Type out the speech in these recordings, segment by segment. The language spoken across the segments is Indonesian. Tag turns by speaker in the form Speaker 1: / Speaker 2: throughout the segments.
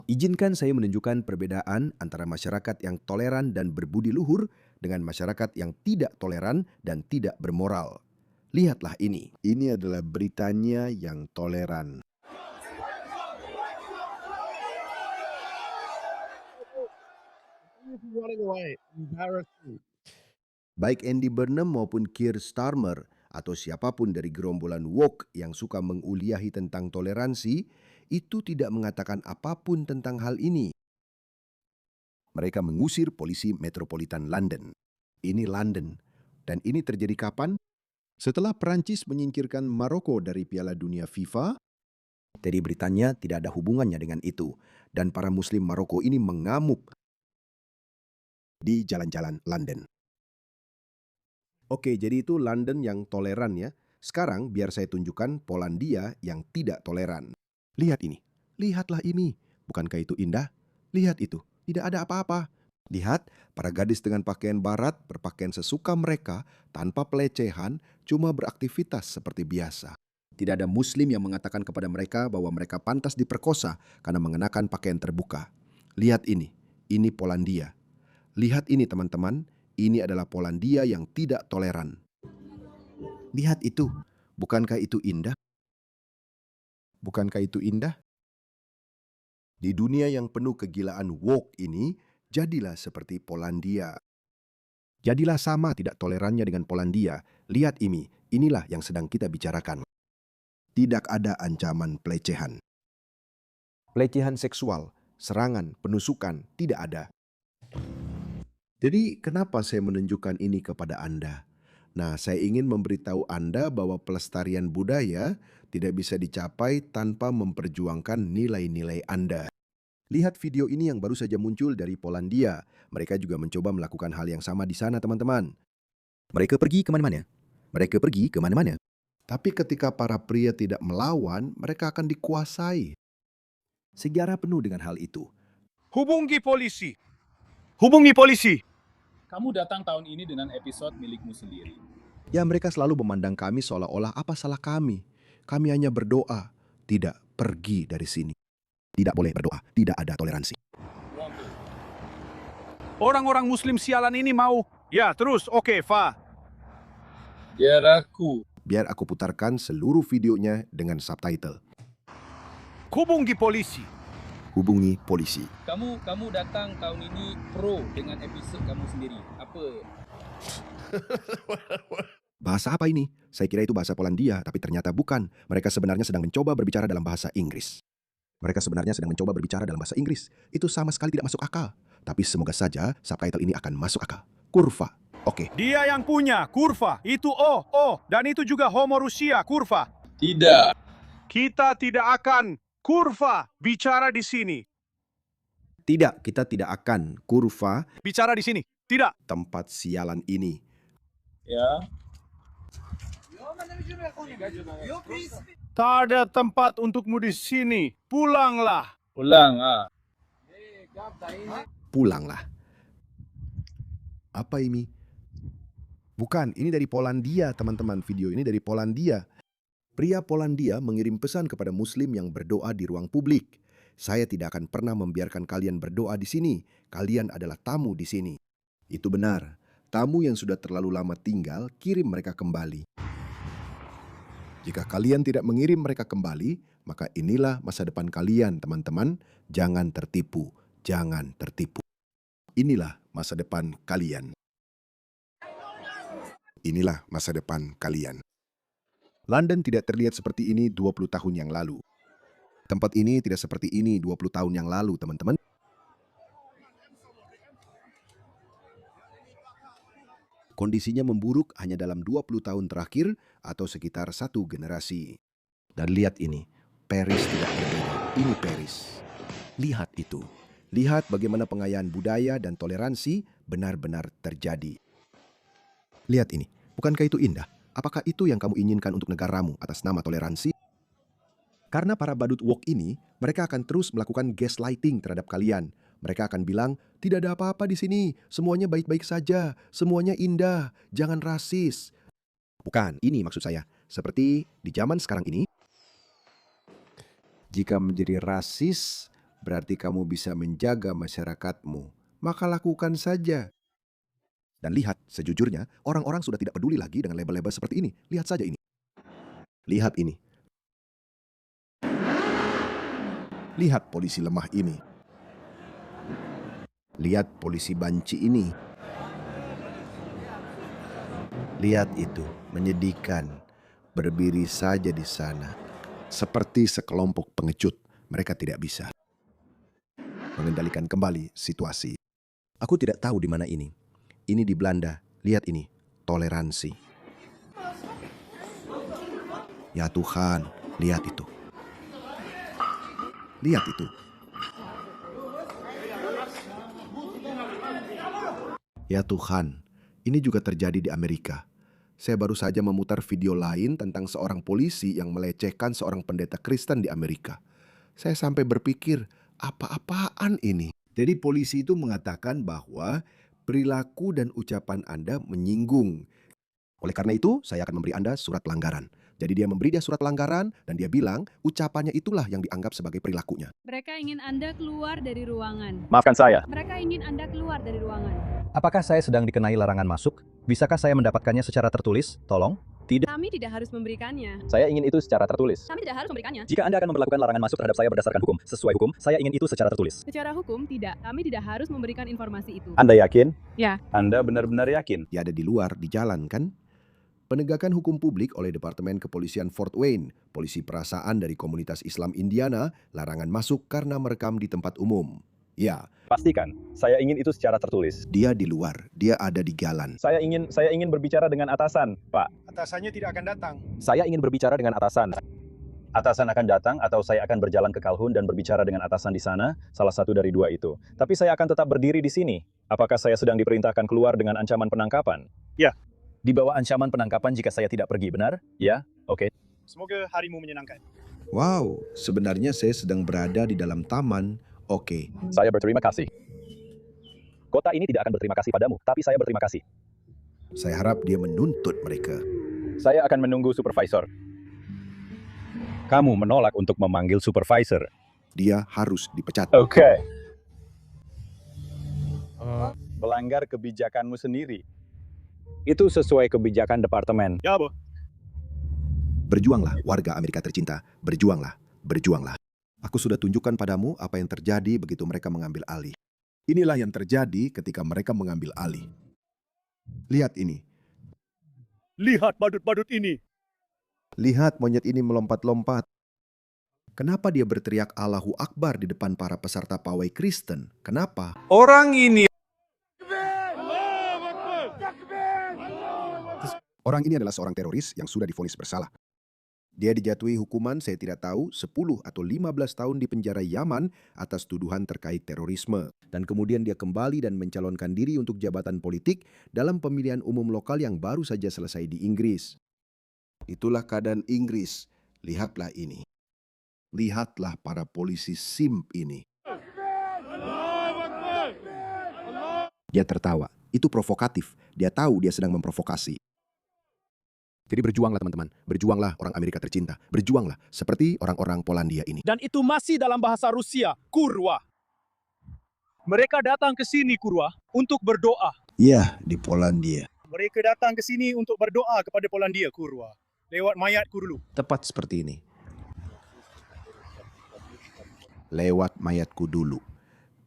Speaker 1: Izinkan saya menunjukkan perbedaan antara masyarakat yang toleran dan berbudi luhur dengan masyarakat yang tidak toleran dan tidak bermoral. Lihatlah ini. Ini adalah Britania yang toleran. Baik Andy Burnham maupun Keir Starmer atau siapapun dari gerombolan woke yang suka menguliahi tentang toleransi, itu tidak mengatakan apapun tentang hal ini. Mereka mengusir polisi Metropolitan London. Ini London. Dan ini terjadi kapan? Setelah Perancis menyingkirkan Maroko dari Piala Dunia FIFA, jadi Britania tidak ada hubungannya dengan itu. Dan para Muslim Maroko ini mengamuk di jalan-jalan London. Oke, jadi itu London yang toleran ya. Sekarang biar saya tunjukkan Polandia yang tidak toleran. Lihat ini. Lihatlah ini. Bukankah itu indah? Lihat itu. Tidak ada apa-apa. Lihat, para gadis dengan pakaian barat berpakaian sesuka mereka tanpa pelecehan, cuma beraktivitas seperti biasa. Tidak ada muslim yang mengatakan kepada mereka bahwa mereka pantas diperkosa karena mengenakan pakaian terbuka. Lihat ini Polandia. Lihat ini teman-teman, ini adalah Polandia yang tidak toleran. Lihat itu, bukankah itu indah? Bukankah itu indah? Di dunia yang penuh kegilaan woke ini, jadilah seperti Polandia. Jadilah sama tidak tolerannya dengan Polandia. Lihat ini, inilah yang sedang kita bicarakan. Tidak ada ancaman pelecehan. Pelecehan seksual, serangan, penusukan, tidak ada. Jadi kenapa saya menunjukkan ini kepada Anda? Nah, saya ingin memberitahu Anda bahwa pelestarian budaya tidak bisa dicapai tanpa memperjuangkan nilai-nilai Anda. Lihat video ini yang baru saja muncul dari Polandia. Mereka juga mencoba melakukan hal yang sama di sana, teman-teman. Mereka pergi kemana-mana. Mereka pergi kemana-mana. Tapi ketika para pria tidak melawan, mereka akan dikuasai. Sejarah penuh dengan hal itu.
Speaker 2: Hubungi polisi. Hubungi polisi.
Speaker 3: Kamu datang tahun ini dengan episode milikmu sendiri.
Speaker 1: Ya, mereka selalu memandang kami seolah-olah apa salah kami. Kami hanya berdoa. Tidak, pergi dari sini. Tidak boleh berdoa. Tidak ada toleransi.
Speaker 2: Orang-orang muslim sialan ini mau. Ya, terus. Oke, Fa.
Speaker 1: Biar aku putarkan seluruh videonya dengan subtitle.
Speaker 2: Hubungi polisi.
Speaker 1: Hubungi polisi.
Speaker 3: Kamu datang tahun ini pro dengan episode kamu sendiri. Apa?
Speaker 1: Bahasa apa ini? Saya kira itu bahasa Polandia, tapi ternyata bukan. Mereka sebenarnya sedang mencoba berbicara dalam bahasa Inggris. Mereka sebenarnya sedang mencoba berbicara dalam bahasa Inggris. Itu sama sekali tidak masuk akal. Tapi semoga saja subtitle ini akan masuk akal. Kurva. Oke.
Speaker 2: Dia yang punya, kurva. Itu dan itu juga homo Rusia, kurva.
Speaker 3: Tidak.
Speaker 2: Kita tidak akan kurva bicara di sini.
Speaker 1: Tidak, kita tidak akan kurva
Speaker 2: Bicara di sini. Tidak.
Speaker 1: tempat sialan ini.
Speaker 3: Ya.
Speaker 2: Tak ada tempat untukmu di sini. Pulanglah.
Speaker 3: Ulang.
Speaker 1: Pulanglah. Apa ini? Bukan, ini dari Polandia, teman-teman. Video ini dari Polandia. Pria Polandia mengirim pesan kepada Muslim yang berdoa di ruang publik. Saya tidak akan pernah membiarkan kalian berdoa di sini. Kalian adalah tamu di sini. Itu benar. Tamu yang sudah terlalu lama tinggal, kirim mereka kembali. Jika kalian tidak mengirim mereka kembali, maka inilah masa depan kalian, teman-teman. Jangan tertipu. Jangan tertipu. Inilah masa depan kalian. Inilah masa depan kalian. London tidak terlihat seperti ini 20 tahun yang lalu. Tempat ini tidak seperti ini 20 tahun yang lalu, teman-teman. Kondisinya memburuk hanya dalam 20 tahun terakhir atau sekitar satu generasi. Dan lihat ini, Paris tidak berbeda. Ini Paris. Lihat itu. Lihat bagaimana pengayaan budaya dan toleransi benar-benar terjadi. Lihat ini, bukankah itu indah? Apakah itu yang kamu inginkan untuk negaramu atas nama toleransi? Karena para badut woke ini, mereka akan terus melakukan gaslighting terhadap kalian. Mereka akan bilang, tidak ada apa-apa di sini, semuanya baik-baik saja, semuanya indah, jangan rasis. Bukan, ini maksud saya. Seperti di zaman sekarang ini, jika menjadi rasis, berarti kamu bisa menjaga masyarakatmu. Maka lakukan saja. Dan lihat, sejujurnya, orang-orang sudah tidak peduli lagi dengan label-label seperti ini. Lihat saja ini. Lihat ini. Lihat polisi lemah ini. Lihat polisi banci ini. Lihat itu, menyedihkan. Berdiri saja di sana. Seperti sekelompok pengecut, mereka tidak bisa mengendalikan kembali situasi. Aku tidak tahu di mana ini. Ini di Belanda. Lihat ini, toleransi. Ya Tuhan, lihat itu. Lihat itu. Ya Tuhan, ini juga terjadi di Amerika. Saya baru saja memutar video lain tentang seorang polisi yang melecehkan seorang pendeta Kristen di Amerika. Saya sampai berpikir, apa-apaan ini? Jadi polisi itu mengatakan bahwa perilaku dan ucapan Anda menyinggung. Oleh karena itu, saya akan memberi Anda surat pelanggaran. Jadi dia memberi dia surat pelanggaran dan dia bilang ucapannya itulah yang dianggap sebagai perilakunya.
Speaker 4: Mereka ingin Anda keluar dari ruangan.
Speaker 2: Maafkan saya.
Speaker 4: Mereka ingin Anda keluar dari ruangan.
Speaker 5: Apakah saya sedang dikenai larangan masuk? Bisakah saya mendapatkannya secara tertulis? Tolong.
Speaker 4: Kami tidak harus memberikannya.
Speaker 5: Saya ingin itu secara tertulis.
Speaker 4: Kami tidak harus memberikannya.
Speaker 5: Jika Anda akan memperlakukan larangan masuk terhadap saya berdasarkan hukum, sesuai hukum, saya ingin itu secara tertulis.
Speaker 4: Secara hukum, tidak. Kami tidak harus memberikan informasi itu.
Speaker 2: Anda yakin?
Speaker 4: Ya.
Speaker 2: Anda benar-benar yakin?
Speaker 1: Dia ada di luar, di jalan kan? Penegakan hukum publik oleh Departemen Kepolisian Fort Wayne, polisi perasaan dari komunitas Islam Indiana, larangan masuk karena merekam di tempat umum. Ya,
Speaker 5: Pastikan, saya ingin itu secara tertulis.
Speaker 1: dia di luar, dia ada di jalan.
Speaker 5: Saya ingin berbicara dengan atasan, Pak.
Speaker 2: Atasannya tidak akan datang.
Speaker 5: Saya ingin berbicara dengan atasan. Atasan akan datang atau saya akan berjalan ke Calhoun dan berbicara dengan atasan di sana, salah satu dari dua itu. Tapi saya akan tetap berdiri di sini. Apakah saya sedang diperintahkan keluar dengan ancaman penangkapan?
Speaker 2: Ya.
Speaker 5: Di bawah ancaman penangkapan jika saya tidak pergi, benar? Ya, oke.
Speaker 2: Semoga harimu menyenangkan.
Speaker 1: Wow, sebenarnya saya sedang berada di dalam taman. Oke,
Speaker 5: Saya berterima kasih. Kota ini tidak akan berterima kasih padamu, tapi saya berterima kasih.
Speaker 1: saya harap dia menuntut mereka.
Speaker 5: Saya akan menunggu supervisor.
Speaker 2: Kamu menolak untuk memanggil supervisor.
Speaker 1: Dia harus dipecat.
Speaker 2: Oke. Melanggar kebijakanmu sendiri. Itu sesuai kebijakan departemen. Ya, Bu.
Speaker 1: Berjuanglah, warga Amerika tercinta. Berjuanglah, berjuanglah. Aku sudah tunjukkan padamu apa yang terjadi begitu mereka mengambil alih. Inilah yang terjadi ketika mereka mengambil alih. Lihat ini.
Speaker 2: Lihat badut-badut ini.
Speaker 1: Lihat monyet ini melompat-lompat. Kenapa dia berteriak Allahu Akbar di depan para peserta pawai Kristen? Kenapa?
Speaker 2: Orang ini.
Speaker 1: Orang ini adalah seorang teroris yang sudah divonis bersalah. Dia dijatuhi hukuman, saya tidak tahu, 10 atau 15 tahun di penjara Yaman atas tuduhan terkait terorisme. Dan kemudian dia kembali dan mencalonkan diri untuk jabatan politik dalam pemilihan umum lokal yang baru saja selesai di Inggris. Itulah keadaan Inggris. Lihatlah ini. Lihatlah para polisi simp ini. Dia tertawa. Itu provokatif. Dia tahu dia sedang memprovokasi. Jadi berjuanglah teman-teman, berjuanglah orang Amerika tercinta, berjuanglah seperti orang-orang Polandia ini.
Speaker 2: Dan itu masih dalam bahasa Rusia, kurwa. Mereka datang ke sini, kurwa, untuk berdoa.
Speaker 1: Iya, di Polandia.
Speaker 2: Mereka datang ke sini untuk berdoa kepada Polandia, kurwa. Lewat mayatku dulu.
Speaker 1: Tepat seperti ini. Lewat mayatku dulu.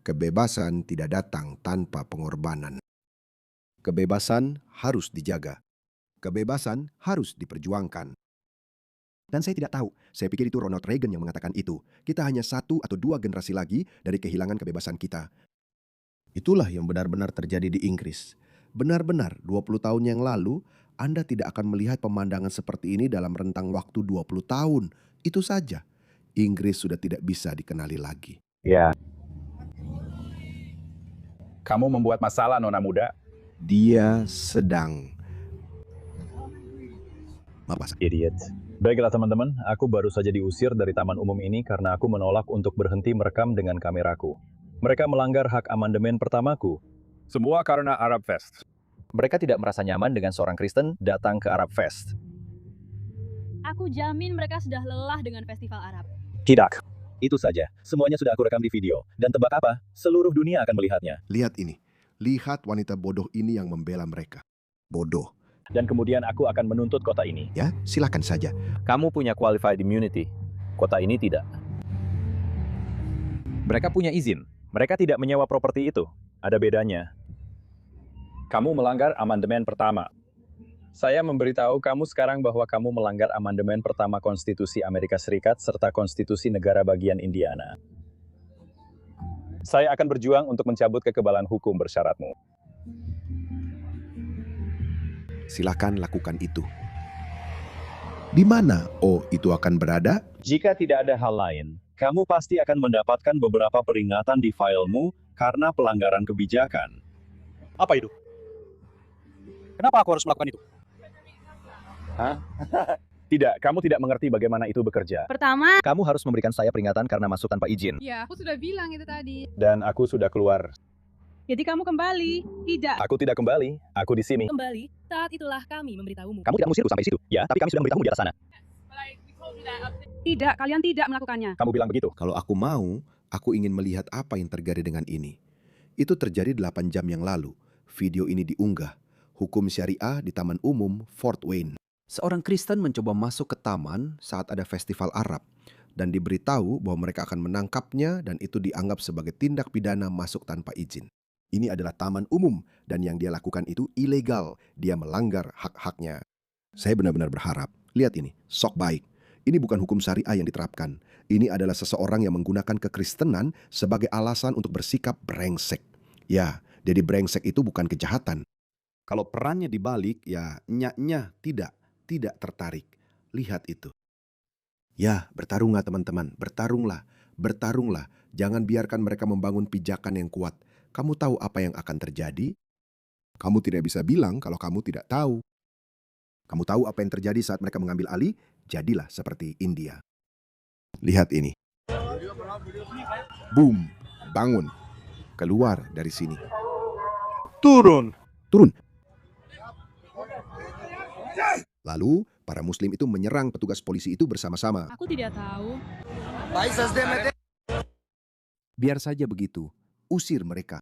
Speaker 1: Kebebasan tidak datang tanpa pengorbanan. Kebebasan harus dijaga. Kebebasan harus diperjuangkan. Dan saya tidak tahu, saya pikir itu Ronald Reagan yang mengatakan itu. Kita hanya 1 atau 2 generasi lagi dari kehilangan kebebasan kita. Itulah yang benar-benar terjadi di Inggris. Benar-benar 20 tahun yang lalu, Anda tidak akan melihat pemandangan seperti ini dalam rentang waktu 20 tahun. Itu saja. Inggris sudah tidak bisa dikenali lagi.
Speaker 5: Ya. Kamu membuat masalah, Nona muda.
Speaker 1: Dia sedang... Maaf,
Speaker 5: Idiot. Baiklah teman-teman, aku baru saja diusir dari taman umum ini karena aku menolak untuk berhenti merekam dengan kameraku. Mereka melanggar hak amandemen pertamaku.
Speaker 2: Semua karena Arab Fest.
Speaker 5: Mereka tidak merasa nyaman dengan seorang Kristen datang ke Arab Fest.
Speaker 4: Aku jamin mereka sudah lelah dengan festival Arab.
Speaker 5: Tidak. Itu saja. Semuanya sudah aku rekam di video. Dan tebak apa? Seluruh dunia akan melihatnya.
Speaker 1: Lihat ini. Lihat wanita bodoh ini yang membela mereka. Bodoh.
Speaker 5: Dan kemudian aku akan menuntut kota ini.
Speaker 1: Ya, silakan saja.
Speaker 5: Kamu punya qualified immunity. Kota ini tidak. Mereka punya izin. Mereka tidak menyewa properti itu. Ada bedanya. Kamu melanggar amandemen pertama. Saya memberitahu kamu sekarang bahwa kamu melanggar amandemen pertama Konstitusi Amerika Serikat serta Konstitusi Negara Bagian Indiana. Saya akan berjuang untuk mencabut kekebalan hukum bersyaratmu.
Speaker 1: Silakan lakukan itu. Di mana itu akan berada?
Speaker 5: Jika tidak ada hal lain, kamu pasti akan mendapatkan beberapa peringatan di filemu karena pelanggaran kebijakan.
Speaker 2: Apa itu? Kenapa aku harus melakukan itu?
Speaker 5: Tidak, kamu tidak mengerti bagaimana itu bekerja.
Speaker 4: Pertama,
Speaker 5: Kamu harus memberikan saya peringatan karena masuk tanpa izin.
Speaker 4: ya aku sudah bilang itu tadi.
Speaker 5: Dan aku sudah keluar.
Speaker 4: Jadi kamu kembali. Tidak.
Speaker 5: Aku tidak kembali, aku di sini.
Speaker 4: Kembali, saat itulah kami memberitahumu.
Speaker 5: Kamu tidak mengusirku sampai situ, ya, tapi kami sudah memberitahumu di atas sana.
Speaker 4: Tidak, kalian tidak melakukannya.
Speaker 5: Kamu bilang begitu.
Speaker 1: Kalau aku mau, aku ingin melihat apa yang terjadi dengan ini. Itu terjadi 8 jam yang lalu. Video ini diunggah. Hukum syariah di Taman Umum Fort Wayne. Seorang Kristen mencoba masuk ke taman saat ada festival Arab dan diberitahu bahwa mereka akan menangkapnya dan itu dianggap sebagai tindak pidana masuk tanpa izin. Ini adalah taman umum dan yang dia lakukan itu ilegal. Dia melanggar hak-haknya. Saya benar-benar berharap. Lihat ini, sok baik. Ini bukan hukum syariah yang diterapkan. Ini adalah seseorang yang menggunakan kekristenan sebagai alasan untuk bersikap brengsek. Ya, jadi brengsek itu bukan kejahatan. Kalau perannya dibalik, ya nya tidak tertarik. Lihat itu. Ya, bertarunglah teman-teman, bertarunglah. Jangan biarkan mereka membangun pijakan yang kuat. Kamu tahu apa yang akan terjadi? Kamu tidak bisa bilang kalau kamu tidak tahu. Kamu tahu apa yang terjadi saat mereka mengambil alih? Jadilah seperti India. Lihat ini. Boom, bangun. Keluar dari sini.
Speaker 2: Turun.
Speaker 1: Lalu, para muslim itu menyerang petugas polisi itu bersama-sama.
Speaker 4: Aku tidak tahu.
Speaker 1: Biar saja begitu. Usir mereka.